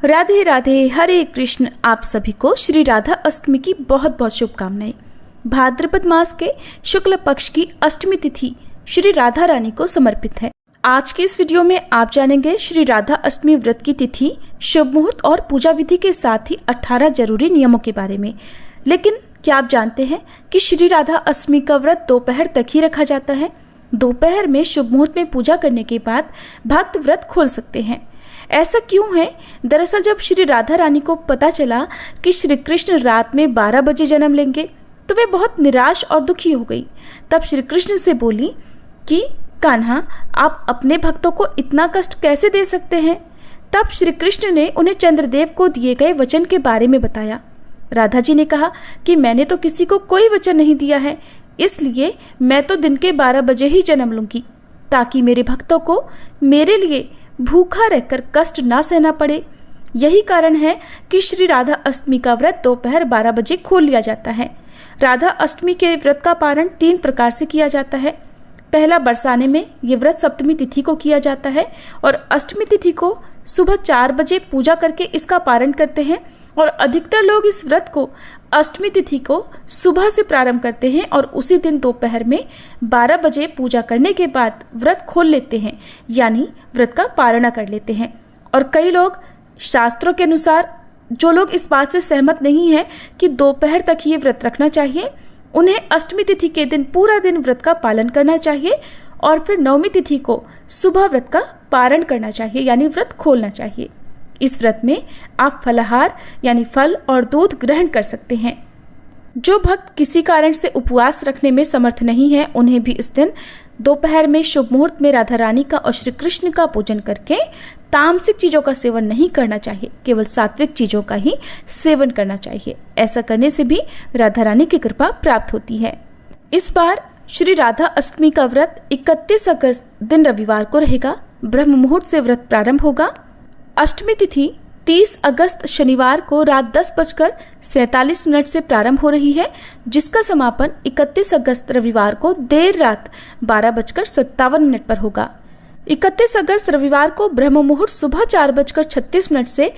राधे राधे, हरे कृष्ण। आप सभी को श्री राधा अष्टमी की बहुत बहुत शुभकामनाएं। भाद्रपद मास के शुक्ल पक्ष की अष्टमी तिथि श्री राधा रानी को समर्पित है। आज के इस वीडियो में आप जानेंगे श्री राधा अष्टमी व्रत की तिथि, शुभ मुहूर्त और पूजा विधि के साथ ही 18 जरूरी नियमों के बारे में। लेकिन क्या आप जानते हैं कि श्री राधा अष्टमी का व्रत दोपहर तक ही रखा जाता है। दोपहर में शुभ मुहूर्त में पूजा करने के बाद भक्त व्रत खोल सकते हैं। ऐसा क्यों है? दरअसल जब श्री राधा रानी को पता चला कि श्री कृष्ण रात में 12 बजे जन्म लेंगे तो वे बहुत निराश और दुखी हो गई। तब श्री कृष्ण से बोली कि कान्हा, आप अपने भक्तों को इतना कष्ट कैसे दे सकते हैं। तब श्री कृष्ण ने उन्हें चंद्रदेव को दिए गए वचन के बारे में बताया। राधा जी ने कहा कि मैंने तो किसी को कोई वचन नहीं दिया है, इसलिए मैं तो दिन के 12 बजे ही जन्म लूंगी ताकि मेरे भक्तों को मेरे लिए भूखा रहकर कष्ट ना सहना पड़े। यही कारण है कि श्री राधा अष्टमी का व्रत दोपहर 12 बजे खोल लिया जाता है। राधा अष्टमी के व्रत का पारण 3 प्रकार से किया जाता है। पहला, बरसाने में ये व्रत सप्तमी तिथि को किया जाता है और अष्टमी तिथि को सुबह 4 बजे पूजा करके इसका पारण करते हैं और अधिकतर लोग इस व्रत को अष्टमी तिथि को सुबह से प्रारंभ करते हैं और उसी दिन दोपहर में 12 बजे पूजा करने के बाद व्रत खोल लेते हैं, यानी व्रत का पारणा कर लेते हैं। और कई लोग शास्त्रों के अनुसार, जो लोग इस बात से सहमत नहीं हैं कि दोपहर तक ही ये व्रत रखना चाहिए, उन्हें अष्टमी तिथि के दिन पूरा दिन व्रत का पालन करना चाहिए और फिर नवमी तिथि को सुबह व्रत का पारण करना चाहिए, यानी व्रत खोलना चाहिए। इस व्रत में आप फलाहार यानी फल और दूध ग्रहण कर सकते हैं। जो भक्त किसी कारण से उपवास रखने में समर्थ नहीं है, उन्हें भी इस दिन दोपहर में शुभ मुहूर्त में राधा रानी का और श्री कृष्ण का पूजन करके तामसिक चीज़ों का सेवन नहीं करना चाहिए, केवल सात्विक चीज़ों का ही सेवन करना चाहिए। ऐसा करने से भी राधा रानी की कृपा प्राप्त होती है। इस बार श्री राधा अष्टमी का व्रत 31 अगस्त दिन रविवार को रहेगा। ब्रह्म मुहूर्त से व्रत प्रारंभ होगा। अष्टमी तिथि 30 अगस्त शनिवार को रात 10:47 से प्रारंभ हो रही है, जिसका समापन 31 अगस्त रविवार को देर रात 12:57 पर होगा। 31 अगस्त रविवार को ब्रह्म मुहूर्त सुबह 4:36 से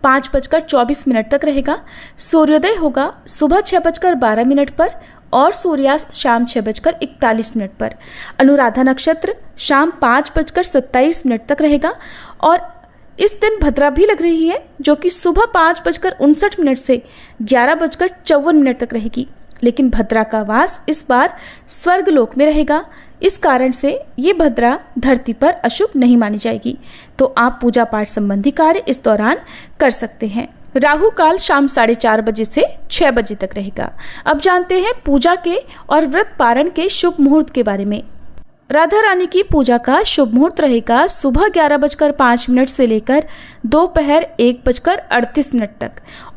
5:24 तक रहेगा। सूर्योदय होगा सुबह 6:12 पर और सूर्यास्त शाम 6:41 पर। अनुराधा नक्षत्र शाम 5:27 तक रहेगा और इस दिन भद्रा भी लग रही है, जो कि सुबह 5:59 से 11:54 तक रहेगी। लेकिन भद्रा का वास इस बार स्वर्गलोक में रहेगा। इस कारण से ये भद्रा धरती पर अशुभ नहीं मानी जाएगी, तो आप पूजा पाठ संबंधी कार्य इस दौरान कर सकते हैं। राहु काल शाम 4:30 बजे से 6 बजे तक रहेगा। अब जानते हैं पूजा के और व्रत पारण के शुभ मुहूर्त के बारे में। राधा रानी की पूजा का शुभ मुहूर्त रहेगा सुबह 11:05 से लेकर दोपहर 1:38 तक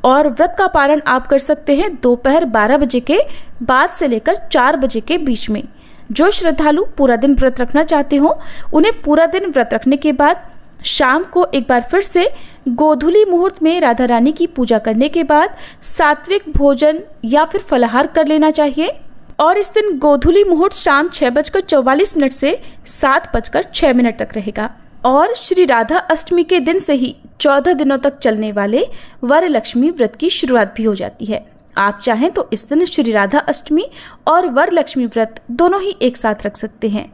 और व्रत का पारण आप कर सकते हैं दोपहर 12 बजे के बाद से लेकर 4 बजे के बीच में। जो श्रद्धालु पूरा दिन व्रत रखना चाहते हो, उन्हें पूरा दिन व्रत रखने के बाद शाम को एक बार फिर से गोधूली मुहूर्त में राधा रानी की पूजा करने के बाद सात्विक भोजन या फिर फलाहार कर लेना चाहिए। और इस दिन गोधूली मुहूर्त शाम 6:44 से 7:06 तक रहेगा। और श्री राधा अष्टमी के दिन से ही 14 दिनों तक चलने वाले वरलक्ष्मी व्रत की शुरुआत भी हो जाती है। आप चाहें तो इस दिन श्री राधा अष्टमी और वरलक्ष्मी व्रत दोनों ही एक साथ रख सकते हैं।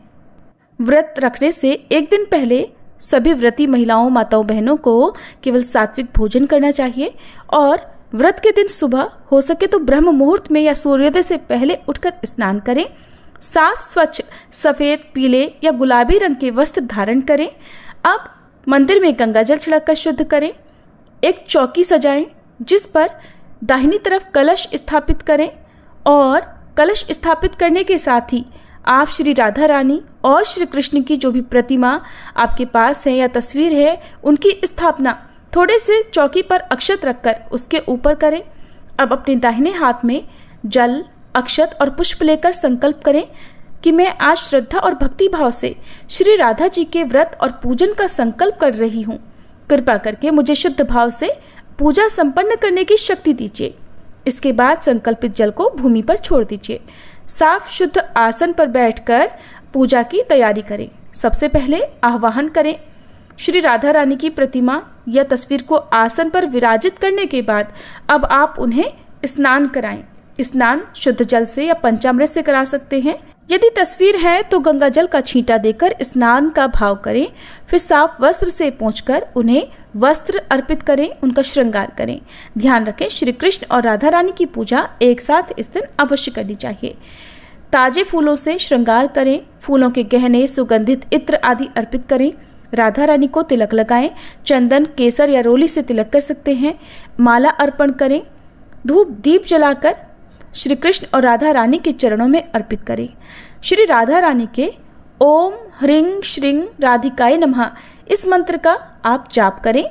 व्रत रखने से एक दिन पहले सभी व्रती महिलाओं, माताओं, बहनों को केवल सात्विक भोजन करना चाहिए और व्रत के दिन सुबह हो सके तो ब्रह्म मुहूर्त में या सूर्योदय से पहले उठकर स्नान करें। साफ, स्वच्छ, सफ़ेद, पीले या गुलाबी रंग के वस्त्र धारण करें। अब मंदिर में गंगा जल छिड़ककर शुद्ध करें। एक चौकी सजाएं जिस पर दाहिनी तरफ कलश स्थापित करें और कलश स्थापित करने के साथ ही आप श्री राधा रानी और श्री कृष्ण की जो भी प्रतिमा आपके पास है या तस्वीर है, उनकी स्थापना थोड़े से चौकी पर अक्षत रखकर उसके ऊपर करें। अब अपने दाहिने हाथ में जल, अक्षत और पुष्प लेकर संकल्प करें कि मैं आज श्रद्धा और भक्ति भाव से श्री राधा जी के व्रत और पूजन का संकल्प कर रही हूँ। कृपा करके मुझे शुद्ध भाव से पूजा संपन्न करने की शक्ति दीजिए। इसके बाद संकल्पित जल को भूमि पर छोड़ दीजिए। साफ शुद्ध आसन पर बैठकर पूजा की तैयारी करें। सबसे पहले आह्वान करें। श्री राधा रानी की प्रतिमा या तस्वीर को आसन पर विराजित करने के बाद अब आप उन्हें स्नान कराएं। स्नान शुद्ध जल से या पंचामृत से करा सकते हैं। यदि तस्वीर है तो गंगा जल का छींटा देकर स्नान का भाव करें। फिर साफ वस्त्र से पोंछकर उन्हें वस्त्र अर्पित करें, उनका श्रृंगार करें। ध्यान रखें, श्री कृष्ण और राधा रानी की पूजा एक साथ इस दिन अवश्य करनी चाहिए। ताजे फूलों से श्रृंगार करें। फूलों के गहने, सुगंधित इत्र आदि अर्पित करें। राधा रानी को तिलक लगाएं। चंदन, केसर या रोली से तिलक कर सकते हैं। माला अर्पण करें। धूप दीप जलाकर श्री कृष्ण और राधा रानी के चरणों में अर्पित करें। श्री राधा रानी के ओम ह्रीं श्रीं राधिकाय नमः इस मंत्र का आप जाप करें।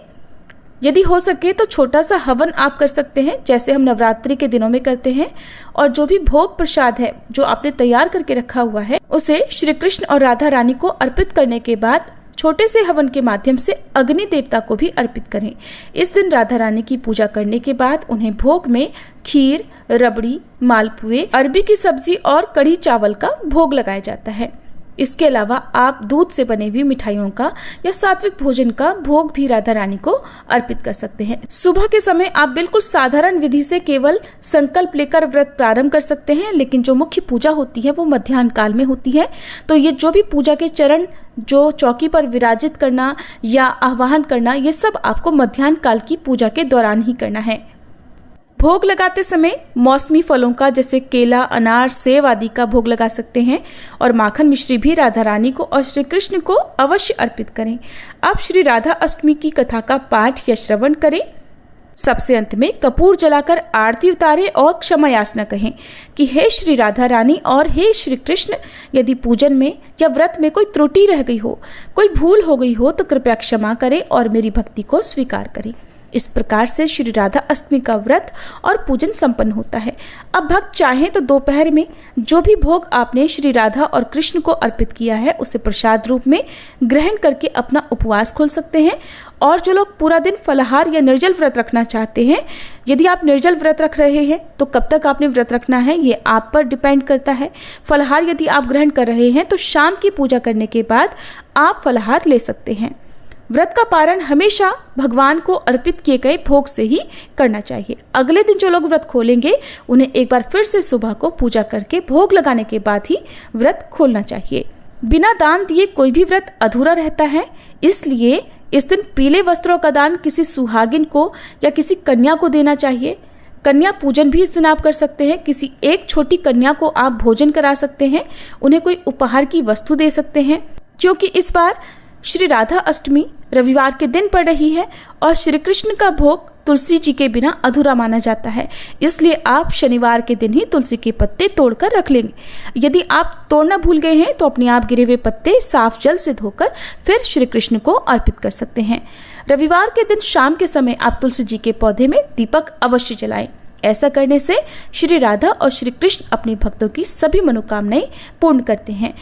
यदि हो सके तो छोटा सा हवन आप कर सकते हैं, जैसे हम नवरात्रि के दिनों में करते हैं। और जो भी भोग प्रसाद है जो आपने तैयार करके रखा हुआ है, उसे श्री कृष्ण और राधा रानी को अर्पित करने के बाद छोटे से हवन के माध्यम से अग्नि देवता को भी अर्पित करें। इस दिन राधा रानी की पूजा करने के बाद उन्हें भोग में खीर, रबड़ी, मालपुए, अरबी की सब्जी और कढ़ी चावल का भोग लगाया जाता है। इसके अलावा आप दूध से बने हुई मिठाइयों का या सात्विक भोजन का भोग भी राधा रानी को अर्पित कर सकते हैं। सुबह के समय आप बिल्कुल साधारण विधि से केवल संकल्प लेकर व्रत प्रारंभ कर सकते हैं, लेकिन जो मुख्य पूजा होती है वो मध्याह्न काल में होती है। तो ये जो भी पूजा के चरण, जो चौकी पर विराजित करना या आह्वान करना, ये सब आपको मध्याह्न काल की पूजा के दौरान ही करना है। भोग लगाते समय मौसमी फलों का, जैसे केला, अनार, सेब आदि का भोग लगा सकते हैं। और माखन मिश्री भी राधा रानी को और श्री कृष्ण को अवश्य अर्पित करें। अब श्री राधा अष्टमी की कथा का पाठ या श्रवण करें। सबसे अंत में कपूर जलाकर आरती उतारें और क्षमा याचना कहें कि हे श्री राधा रानी और हे श्री कृष्ण, यदि पूजन में या व्रत में कोई त्रुटि रह गई हो, कोई भूल हो गई हो तो कृपया क्षमा करें और मेरी भक्ति को स्वीकार करें। इस प्रकार से श्री राधा अष्टमी का व्रत और पूजन संपन्न होता है। अब भक्त चाहें तो दोपहर में जो भी भोग आपने श्री राधा और कृष्ण को अर्पित किया है उसे प्रसाद रूप में ग्रहण करके अपना उपवास खोल सकते हैं। और जो लोग पूरा दिन फलाहार या निर्जल व्रत रखना चाहते हैं, यदि आप निर्जल व्रत रख रहे हैं तो कब तक आपने व्रत रखना है ये आप पर डिपेंड करता है। फलाहार यदि आप ग्रहण कर रहे हैं तो शाम की पूजा करने के बाद आप फलाहार ले सकते हैं। व्रत का पारण हमेशा भगवान को अर्पित किए गए भोग से ही करना चाहिए। अगले दिन जो लोग व्रत खोलेंगे उन्हें एक बार फिर से सुबह को पूजा करके भोग लगाने के बाद ही व्रत खोलना चाहिए। बिना दान दिए कोई भी व्रत अधूरा रहता है, इसलिए इस दिन पीले वस्त्रों का दान किसी सुहागिन को या किसी कन्या को देना चाहिए। कन्या पूजन भी इस दिन आप कर सकते हैं। किसी एक छोटी कन्या को आप भोजन करा सकते हैं, उन्हें कोई उपहार की वस्तु दे सकते हैं। क्योंकि इस बार श्री राधा अष्टमी रविवार के दिन पड़ रही है और श्री कृष्ण का भोग तुलसी जी के बिना अधूरा माना जाता है, इसलिए आप शनिवार के दिन ही तुलसी के पत्ते तोड़कर रख लेंगे। यदि आप तोड़ना भूल गए हैं तो अपने आप गिरे हुए पत्ते साफ जल से धोकर फिर श्री कृष्ण को अर्पित कर सकते हैं। रविवार के दिन शाम के समय आप तुलसी जी के पौधे में दीपक अवश्य जलाएं। ऐसा करने से श्री राधा और श्री कृष्ण अपने भक्तों की सभी मनोकामनाएं पूर्ण करते हैं।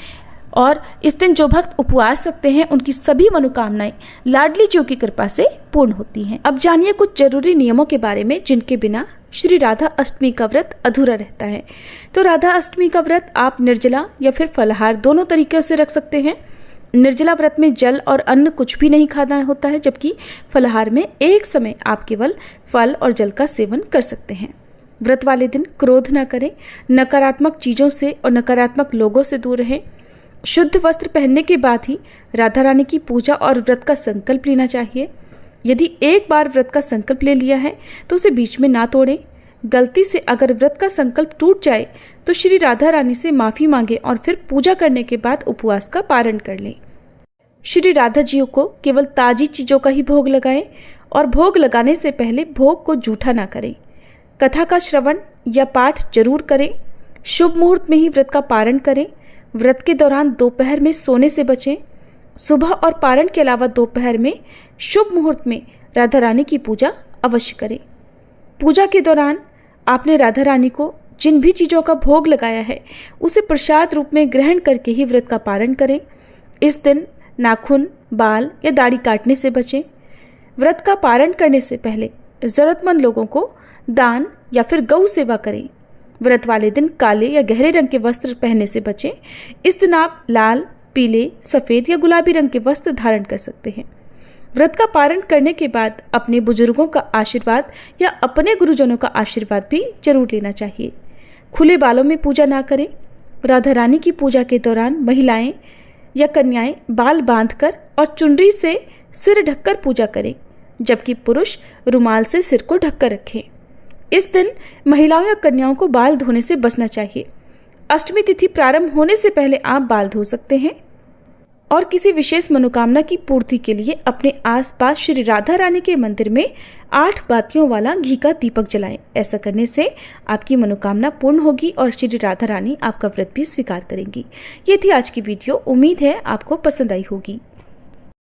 और इस दिन जो भक्त उपवास रखते हैं उनकी सभी मनोकामनाएं लाडली जी की कृपा से पूर्ण होती हैं। अब जानिए कुछ जरूरी नियमों के बारे में जिनके बिना श्री राधा अष्टमी का व्रत अधूरा रहता है। तो राधा अष्टमी का व्रत आप निर्जला या फिर फलाहार दोनों तरीके से रख सकते हैं। निर्जला व्रत में जल और अन्न कुछ भी नहीं खाना होता है, जबकि फलाहार में एक समय आप केवल फल और जल का सेवन कर सकते हैं। व्रत वाले दिन क्रोध न करें, नकारात्मक चीज़ों से और नकारात्मक लोगों से दूर रहें। शुद्ध वस्त्र पहनने के बाद ही राधा रानी की पूजा और व्रत का संकल्प लेना चाहिए। यदि एक बार व्रत का संकल्प ले लिया है तो उसे बीच में ना तोड़ें। गलती से अगर व्रत का संकल्प टूट जाए तो श्री राधा रानी से माफ़ी मांगे और फिर पूजा करने के बाद उपवास का पारण कर लें। श्री राधा जी को केवल ताज़ी चीज़ों का ही भोग लगाएं और भोग लगाने से पहले भोग को जूठा ना करें। कथा का श्रवण या पाठ जरूर करें। शुभ मुहूर्त में ही व्रत का पारण करें। व्रत के दौरान दोपहर में सोने से बचें। सुबह और पारण के अलावा दोपहर में शुभ मुहूर्त में राधा रानी की पूजा अवश्य करें। पूजा के दौरान आपने राधा रानी को जिन भी चीज़ों का भोग लगाया है उसे प्रसाद रूप में ग्रहण करके ही व्रत का पारण करें। इस दिन नाखून, बाल या दाढ़ी काटने से बचें। व्रत का पारण करने से पहले ज़रूरतमंद लोगों को दान या फिर गौ सेवा करें। व्रत वाले दिन काले या गहरे रंग के वस्त्र पहनने से बचें। इस दिन आप लाल, पीले, सफ़ेद या गुलाबी रंग के वस्त्र धारण कर सकते हैं। व्रत का पारण करने के बाद अपने बुजुर्गों का आशीर्वाद या अपने गुरुजनों का आशीर्वाद भी जरूर लेना चाहिए। खुले बालों में पूजा ना करें। राधा रानी की पूजा के दौरान महिलाएं या कन्याएं बाल बांधकर और चुनरी से सिर ढककर पूजा करें, जबकि पुरुष रुमाल से सिर को ढककर रखें। इस दिन महिलाओं या कन्याओं को बाल धोने से बचना चाहिए। अष्टमी तिथि प्रारंभ होने से पहले आप बाल धो सकते हैं और किसी विशेष मनोकामना की पूर्ति के लिए अपने आसपास श्री राधा रानी के मंदिर में 8 बातियों वाला घी का दीपक जलाएं। ऐसा करने से आपकी मनोकामना पूर्ण होगी और श्री राधा रानी आपका व्रत भी स्वीकार करेंगी। ये थी आज की वीडियो। उम्मीद है आपको पसंद आई होगी।